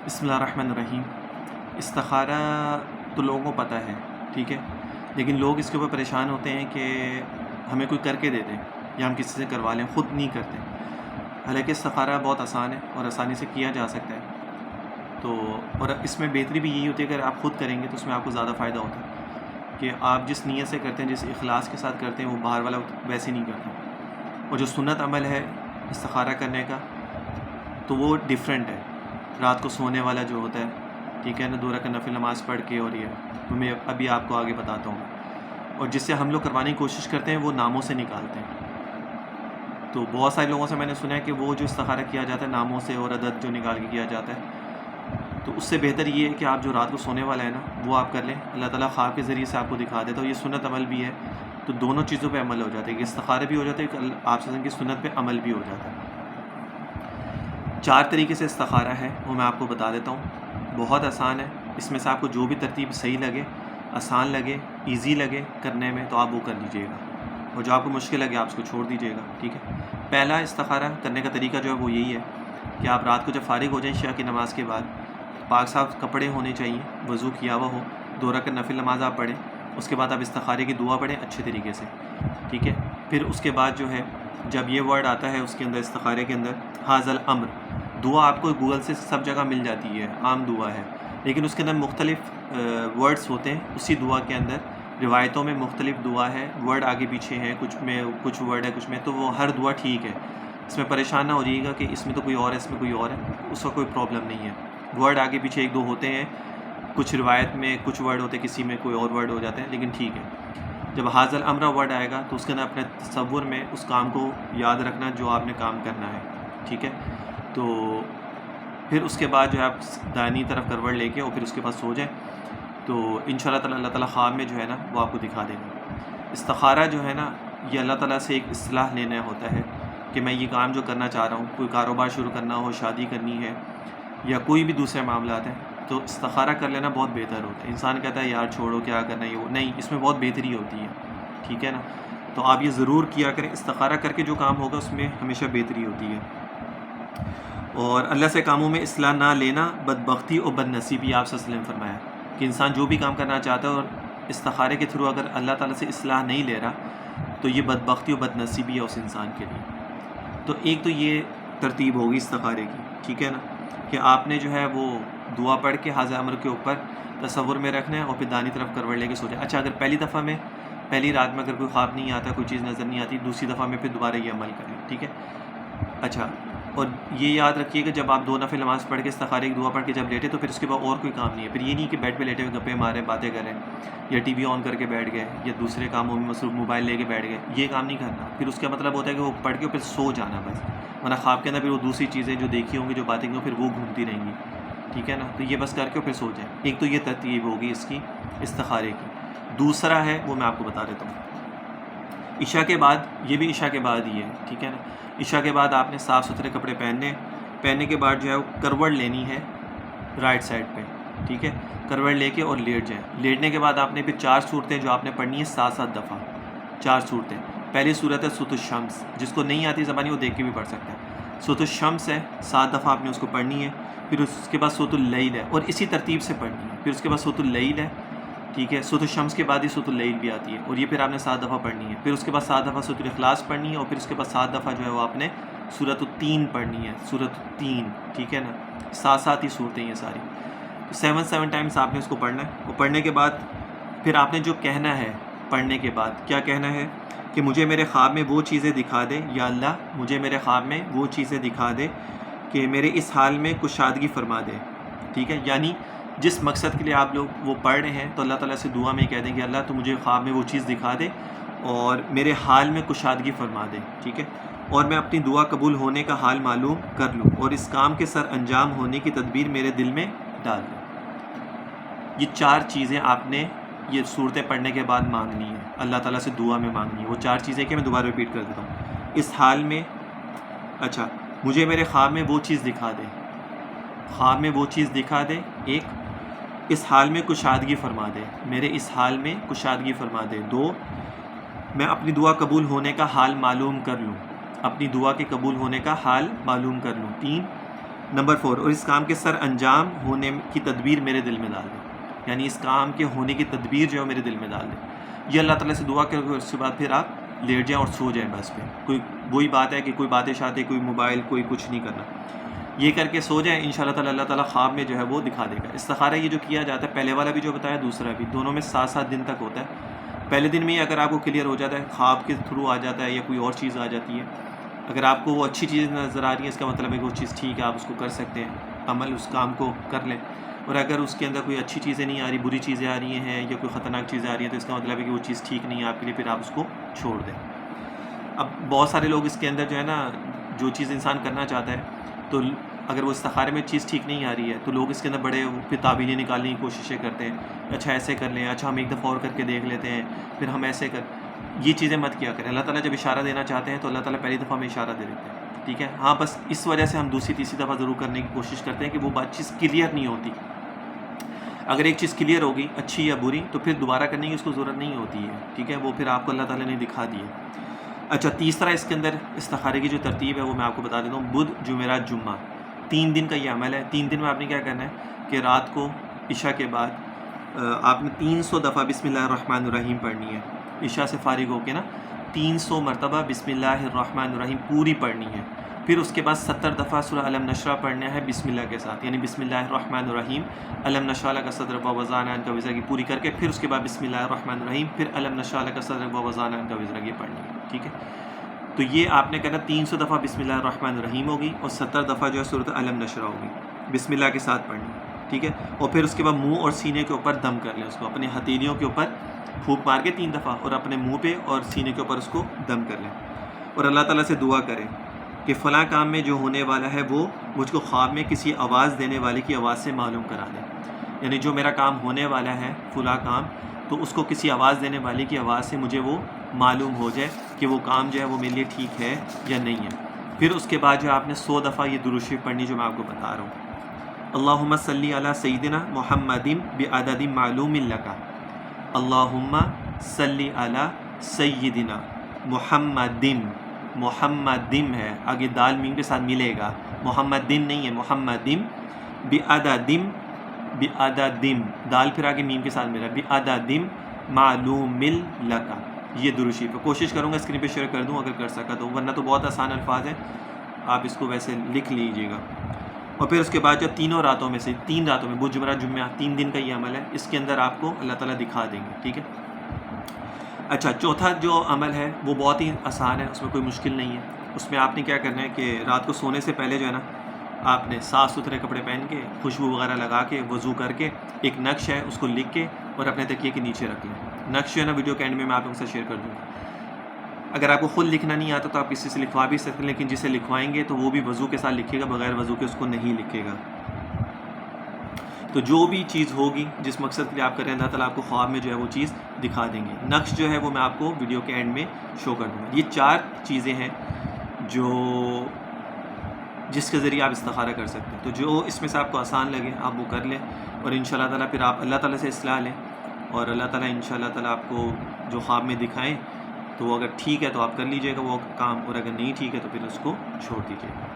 بسم اللہ الرحمن الرحیم۔ استخارہ تو لوگوں کو پتہ ہے، ٹھیک ہے، لیکن لوگ اس کے اوپر پریشان ہوتے ہیں کہ ہمیں کوئی کر کے دے دے یا ہم کسی سے کروا لیں، خود نہیں کرتے۔ حالانکہ استخارہ بہت آسان ہے اور آسانی سے کیا جا سکتا ہے، تو اور اس میں بہتری بھی یہی ہوتی ہے کہ اگر آپ خود کریں گے تو اس میں آپ کو زیادہ فائدہ ہوتا ہے کہ آپ جس نیت سے کرتے ہیں، جس اخلاص کے ساتھ کرتے ہیں، وہ باہر والا ویسے نہیں کرتا۔ اور جو سنت عمل ہے استخارہ کرنے کا تو وہ ڈیفرنٹ ہے۔ رات کو سونے والا جو ہوتا ہے، ٹھیک ہے نا، 2 رکعت نفل نماز پڑھ کے، اور یہ میں ابھی آپ کو آگے بتاتا ہوں۔ اور جس سے ہم لوگ کروانے کی کوشش کرتے ہیں وہ ناموں سے نکالتے ہیں۔ تو بہت سارے لوگوں سے میں نے سنا ہے کہ وہ جو استخارہ کیا جاتا ہے ناموں سے اور عدد جو نکال کے کیا جاتا ہے، تو اس سے بہتر یہ ہے کہ آپ جو رات کو سونے والا ہے نا وہ آپ کر لیں۔ اللہ تعالیٰ خواب کے ذریعے سے آپ کو دکھا دیتا ہے، اور یہ سنت عمل بھی ہے، تو دونوں چیزوں پہ عمل ہو جاتا ہے کہ استخارہ بھی ہو جاتا ہے کہ آپ صلی اللہ علیہ وسلم کی سنت پہ عمل بھی ہو جاتا ہے۔ 4 طریقے سے استخارہ ہے، وہ میں آپ کو بتا دیتا ہوں۔ بہت آسان ہے، اس میں سے آپ کو جو بھی ترتیب صحیح لگے، آسان لگے، ایزی لگے کرنے میں، تو آپ وہ کر لیجئے گا، اور جو آپ کو مشکل لگے آپ اس کو چھوڑ دیجئے گا، ٹھیک ہے۔ پہلا استخارہ کرنے کا طریقہ جو ہے وہ یہی ہے کہ آپ رات کو جب فارغ ہو جائیں عشاء کی نماز کے بعد، پاک صاف کپڑے ہونے چاہیے، وضو کیا ہوا ہو، 2 رکعت نفل نماز آپ پڑھیں، اس کے بعد آپ استخارے کی دعا پڑھیں اچھے طریقے سے، ٹھیک ہے۔ پھر اس کے بعد جو ہے جب یہ ورڈ آتا ہے اس کے اندر استخارے کے اندر حاذ الامر، دعا آپ کو گوگل سے سب جگہ مل جاتی ہے، عام دعا ہے، لیکن اس کے اندر مختلف ورڈز ہوتے ہیں۔ اسی دعا کے اندر روایتوں میں مختلف دعا ہے، ورڈ آگے پیچھے ہیں، کچھ میں کچھ ورڈ ہے، کچھ میں، تو وہ ہر دعا ٹھیک ہے، اس میں پریشان نہ ہو جائے گا کہ اس میں تو کوئی اور ہے، اس میں کوئی اور ہے، اس کا کوئی پرابلم نہیں ہے۔ ورڈ آگے پیچھے 1-2 ہوتے ہیں، کچھ روایت میں کچھ ورڈ ہوتے ہیں، کسی میں کوئی اور ورڈ ہو جاتے ہیں، لیکن ٹھیک ہے۔ جب حاذ الامر ورڈ آئے گا تو اس کے اندر اپنے تصور میں اس کام کو یاد رکھنا جو آپ نے کام کرنا ہے، ٹھیک ہے۔ تو پھر اس کے بعد جو ہے آپ دائنی طرف کروٹ لے کے اور پھر اس کے بعد سو جائیں، تو انشاءاللہ تعالیٰ اللہ تعالیٰ خواب میں جو ہے نا وہ آپ کو دکھا دے گا۔ استخارہ جو ہے نا یہ اللہ تعالیٰ سے ایک اصلاح لینا ہوتا ہے کہ میں یہ کام جو کرنا چاہ رہا ہوں، کوئی کاروبار شروع کرنا ہو، شادی کرنی ہے، یا کوئی بھی دوسرے معاملات ہیں، تو استخارہ کر لینا بہت بہتر ہوتا ہے۔ انسان کہتا ہے یار چھوڑو کیا کرنا ہے، یہ وہ نہیں، اس میں بہت بہتری ہوتی ہے، ٹھیک ہے نا۔ تو آپ یہ ضرور کیا کریں، استخارہ کر کے جو کام ہوگا اس میں ہمیشہ بہتری ہوتی ہے۔ اور اللہ سے کاموں میں اصلاح نہ لینا بدبختی اور بد نصیبی، آپ صلی اللہ علیہ وسلم نے فرمایا کہ انسان جو بھی کام کرنا چاہتا ہے اور استخارے کے تھرو اگر اللہ تعالیٰ سے اصلاح نہیں لے رہا تو یہ بدبختی اور بد نصیبی ہے اس انسان کے لیے۔ تو ایک تو یہ ترتیب ہوگی استخارے کی، ٹھیک ہے نا، کہ آپ نے جو ہے وہ دعا پڑھ کے حاضر امر کے اوپر تصور میں رکھنا ہے اور پھر دانی طرف کروٹ لے کے سو جائے۔ اچھا اگر پہلی دفعہ میں پہلی رات میں اگر کوئی خواب نہیں آتا، کوئی چیز نظر نہیں آتی، دوسری دفعہ میں پھر دوبارہ یہ عمل کریں، ٹھیک ہے۔ اچھا، اور یہ یاد رکھیے کہ جب آپ 2 نفل نماز پڑھ کے استخارے کی دعا پڑھ کے جب لیٹے تو پھر اس کے بعد اور کوئی کام نہیں ہے۔ پھر یہ نہیں کہ بیڈ پہ لیٹے ہوئے گپے مارے، باتیں کریں، یا ٹی وی آن کر کے بیٹھ گئے، یا دوسرے کاموں میں مصروف موبائل لے کے بیٹھ گئے، یہ کام نہیں کرنا۔ پھر اس کا مطلب ہوتا ہے کہ وہ پڑھ کے پھر سو جانا بس، ورنہ خواب کے اندر پھر وہ دوسری چیزیں جو دیکھی ہوں گی، جو باتیں کی ہوں، پھر وہ گھومتی رہیں گی، ٹھیک ہے نا۔ تو یہ بس کر کے پھر سو جائیں۔ ایک تو یہ ترتیب ہوگی اس کی استخارے کی۔ دوسرا ہے وہ میں آپ کو بتا دیتا ہوں، عشاء کے بعد، یہ بھی عشاء کے بعد ہی ہے، ٹھیک ہے نا۔ عشاء کے بعد آپ نے صاف ستھرے کپڑے پہننے کے بعد جو ہے وہ کروٹ لینی ہے رائٹ سائڈ پہ، ٹھیک ہے، کروٹ لے کے اور لیٹ جائیں۔ لیٹنے کے بعد آپ نے پھر 4 صورتیں جو آپ نے پڑھنی ہے 7 دفعہ، 4 صورتیں۔ پہلی صورت ہے سورۃ الشمس، جس کو نہیں آتی زبانی وہ دیکھ کے بھی پڑھ سکتا ہے۔ سورۃ الشمس ہے، 7 دفعہ آپ نے اس کو پڑھنی ہے۔ پھر اس کے بعد سورۃ اللیل ہے، اور اسی ترتیب سے پڑھنی ہے۔ پھر اس کے بعد سورۃ اللیل ہے، ٹھیک ہے، سورۃ الشمس کے بعد ہی سورۃ اللیل بھی آتی ہے، اور یہ پھر آپ نے 7 دفعہ پڑھنی ہے۔ پھر اس کے بعد 7 دفعہ سورۃ الاخلاص پڑھنی ہے، اور پھر اس کے بعد 7 دفعہ جو ہے وہ آپ نے سورۃ التین پڑھنی ہے، سورۃ التین، ٹھیک ہے نا۔ ساتھ ہی صورتیں یہ ساری، 7 ٹائمز آپ نے اس کو پڑھنا ہے۔ اور پڑھنے کے بعد پھر آپ نے جو کہنا ہے پڑھنے کے بعد، کیا کہنا ہے کہ مجھے میرے خواب میں وہ چیزیں دکھا دے، یا اللہ مجھے میرے خواب میں وہ چیزیں دکھا دے کہ میرے اس حال میں کشادگی فرما دے، ٹھیک ہے۔ یعنی جس مقصد کے لیے آپ لوگ وہ پڑھ رہے ہیں تو اللہ تعالیٰ سے دعا میں کہہ دیں کہ اللہ تو مجھے خواب میں وہ چیز دکھا دے اور میرے حال میں کشادگی فرما دے، ٹھیک ہے، اور میں اپنی دعا قبول ہونے کا حال معلوم کر لوں، اور اس کام کے سر انجام ہونے کی تدبیر میرے دل میں ڈال دوں۔ یہ 4 چیزیں آپ نے یہ صورتیں پڑھنے کے بعد مانگنی ہے، اللہ تعالیٰ سے دعا میں مانگنی ہے۔ وہ 4 چیزیں کہ میں دوبارہ ریپیٹ کر دیتا ہوں۔ اس حال میں، اچھا، مجھے میرے خواب میں وہ چیز دکھا دے، خواب میں وہ چیز دکھا دے، ایک، اس حال میں کشادگی فرما دے، میرے اس حال میں کشادگی فرما دے، 2، میں اپنی دعا قبول ہونے کا حال معلوم کر لوں، اپنی دعا کے قبول ہونے کا حال معلوم کر لوں، 3، نمبر 4، اور اس کام کے سر انجام ہونے کی تدبیر میرے دل میں ڈال دیں، یعنی اس کام کے ہونے کی تدبیر جو ہے میرے دل میں ڈال دیں. یہ اللہ تعالیٰ سے دعا کرو، اس کے بعد پھر آپ لیٹ جائیں اور سو جائیں بس پہ. کوئی وہی بات ہے کہ کوئی باتیں شاتیں، کوئی موبائل، کوئی کچھ نہیں کرنا. یہ کر کے سو جائیں، انشاءاللہ تعالیٰ اللہ تعالیٰ خواب میں جو ہے وہ دکھا دے گا. استخارہ یہ جو کیا جاتا ہے، پہلے والا بھی جو بتایا، دوسرا بھی، دونوں میں 7 دن تک ہوتا ہے. پہلے دن میں ہی اگر آپ کو کلیئر ہو جاتا ہے، خواب کے تھرو آ جاتا ہے یا کوئی اور چیز آ جاتی ہے، اگر آپ کو وہ اچھی چیز نظر آ رہی ہے، اس کا مطلب ہے کہ وہ چیز ٹھیک ہے، آپ اس کو کر سکتے ہیں، عمل اس کام کو کر لیں. اور اگر اس کے اندر کوئی اچھی چیزیں نہیں آ رہی، بری چیزیں آ رہی ہیں یا کوئی خطرناک چیزیں آ رہی ہیں، تو اس کا مطلب ہے کہ وہ چیز ٹھیک نہیں ہے آپ کے لیے، پھر آپ اس کو چھوڑ دیں. اب بہت سارے لوگ اس کے اندر جو ہے نا، جو چیز انسان کرنا چاہتا ہے، تو اگر وہ استخارے میں چیز ٹھیک نہیں آ رہی ہے تو لوگ اس کے اندر بڑے پھر تعبیریں نکالنے کی کوششیں کرتے ہیں. اچھا ایسے کر لیں، اچھا ہم ایک دفعہ اور کر کے دیکھ لیتے ہیں، پھر ہم ایسے کر. یہ چیزیں مت کیا کریں. اللہ تعالیٰ جب اشارہ دینا چاہتے ہیں تو اللہ تعالیٰ پہلی دفعہ میں اشارہ دے دیتے ہیں، ٹھیک ہے. ہاں بس اس وجہ سے ہم دوسری تیسری دفعہ ضرور کرنے کی کوشش کرتے ہیں کہ وہ بات چیز کلیئر نہیں ہوتی. اگر ایک چیز کلیئر ہوگی، اچھی یا بری، تو پھر دوبارہ کرنے کی اس کو ضرورت نہیں ہوتی ہے، ٹھیک ہے. وہ پھر آپ کو اللہ تعالیٰ نے دکھا دی ہے. اچھا تیسرا اس کے اندر استخارے کی جو ترتیب ہے وہ میں آپ کو بتا دیتا ہوں. بدھ، جمعرات، جمعہ، 3 دن کا یہ عمل ہے. 3 دن میں آپ نے کیا کرنا ہے کہ رات کو عشاء کے بعد آپ نے 300 دفعہ بسم اللہ الرحمن الرحیم پڑھنی ہے. عشاء سے فارغ ہو کے نا 300 مرتبہ بسم اللہ الرحمن الرحیم پوری پڑھنی ہے. پھر اس کے بعد 70 دفعہ سورہ علم نشرہ پڑھنا ہے بسم اللہ کے ساتھ، یعنی بسم اللہ الرحمن الرحیم، علم نشرہ لک صدرک ووضعنا عنک وزرک کی پوری کر کے پھر اس کے بعد بسم اللہ الرحمن الرحیم، پھر علم نشرہ لک صدرک ووضعنا عنک وزرک یہ پڑھنی ہے، ٹھیک ہے. تو یہ آپ نے کہنا 300 دفعہ بسم اللہ الرحمن الرحیم ہوگی اور 70 دفعہ جو ہے سورۃ علم نشرہ ہوگی بسم اللہ کے ساتھ پڑھنی، ٹھیک ہے. اور پھر اس کے بعد منہ اور سینے کے اوپر دم کر لیں، اس کو اپنی ہتھیلیوں کے اوپر پھونک مار کے 3 دفعہ اور اپنے منہ پہ اور سینے کے اوپر اس کو دم کر لیں. اور اللہ تعالیٰ سے دعا کریں کہ فلاں کام میں جو ہونے والا ہے وہ مجھ کو خواب میں کسی آواز دینے والے کی آواز سے معلوم کرا دیں. یعنی جو میرا کام ہونے والا ہے فلاں کام، تو اس کو کسی آواز دینے والے کی آواز سے مجھے وہ معلوم ہو جائے کہ وہ کام جو ہے وہ میرے لیے ٹھیک ہے یا نہیں ہے. پھر اس کے بعد جو آپ نے 100 دفعہ یہ درود شریف پڑھنی جو میں آپ کو بتا رہا ہوں. اللہم صلی علی سیدنا محمد بعدد معلوم لک. اللہم صلی علی سیدنا محمد، محمدم ہے، آگے دال میم کے ساتھ ملے گا، محمدن نہیں ہے، محمدم، بعددم، بعددم، دال پھر آگے میم کے ساتھ ملے گا، بعددم معلوم لک. یہ درود شریف کوشش کروں گا اسکرین پہ شیئر کر دوں اگر کر سکا تو، ورنہ تو بہت آسان الفاظ ہیں، آپ اس کو ویسے لکھ لیجئے گا. اور پھر اس کے بعد جو 3 راتوں میں سے 3 راتوں میں، بدھ، جمعرات، جمعہ، 3 دن کا یہ عمل ہے، اس کے اندر آپ کو اللہ تعالیٰ دکھا دیں گے، ٹھیک ہے. اچھا چوتھا جو عمل ہے وہ بہت ہی آسان ہے، اس میں کوئی مشکل نہیں ہے. اس میں آپ نے کیا کرنا ہے کہ رات کو سونے سے پہلے جو ہے نا، آپ نے صاف ستھرے کپڑے پہن کے، خوشبو وغیرہ لگا کے، وضو کر کے، ایک نقش ہے اس کو لکھ کے اور اپنے تکیے کے نیچے رکھ لیں. نقش جو ہے نا ویڈیو کے اینڈ میں آپ لوگوں سے شیئر کر دوں گا. اگر آپ کو خود لکھنا نہیں آتا تو آپ کسی سے لکھوا بھی سکتے ہیں، لیکن جسے لکھوائیں گے تو وہ بھی وضو کے ساتھ لکھے گا، بغیر وضو کے اس کو نہیں لکھے گا. تو جو بھی چیز ہوگی جس مقصد کے لیے آپ کر رہے ہیں، اللہ تعالیٰ آپ کو خواب میں جو ہے وہ چیز دکھا دیں گے. نقش جو ہے وہ میں آپ کو ویڈیو کے اینڈ میں شو کر دوں گا. یہ 4 چیزیں ہیں جو جس کے ذریعے آپ استخارہ کر سکتے ہیں. تو جو اس میں سے آپ کو آسان لگے آپ وہ کر لیں، اور انشاءاللہ تعالیٰ پھر آپ اللہ تعالیٰ سے اصلاح لیں، اور اللہ تعالیٰ انشاءاللہ تعالیٰ آپ کو جو خواب میں دکھائیں تو وہ اگر ٹھیک ہے تو آپ کر لیجئے گا وہ کام، اور اگر نہیں ٹھیک ہے تو پھر اس کو چھوڑ دیجئے گا.